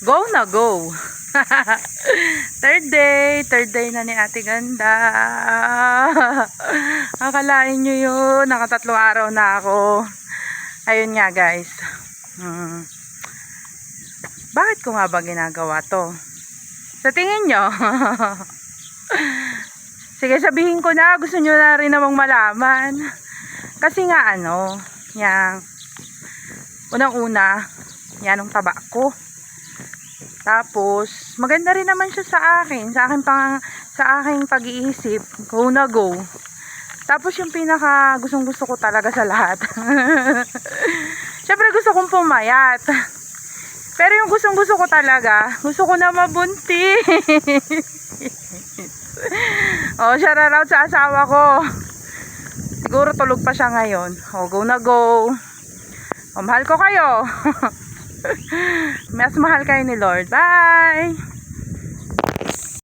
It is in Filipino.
Go na go. Third day na ni Ate Ganda. Akalain nyo yun, nakatatlong araw na ako. Ayun nga guys. Bakit ko nga ba ginagawa to? Sa tingin nyo? Sige, sabihin ko na, gusto nyo na rin namang malaman. Kasi nga yang unang-una, yan ang taba ko. Tapos, maganda rin naman siya sa akin, sa aking pag-iisip, go na go. Tapos yung pinaka gustong-gusto ko talaga sa lahat. Syempre gusto kong pumayat. Pero yung gustong-gusto ko talaga, gusto ko na mabuntis. Oh, shout out sa asawa ko. Siguro tulog pa siya ngayon. Oh, go na go. Oh, mahal ko kayo. Mas mahal kayo ni Lord. Bye!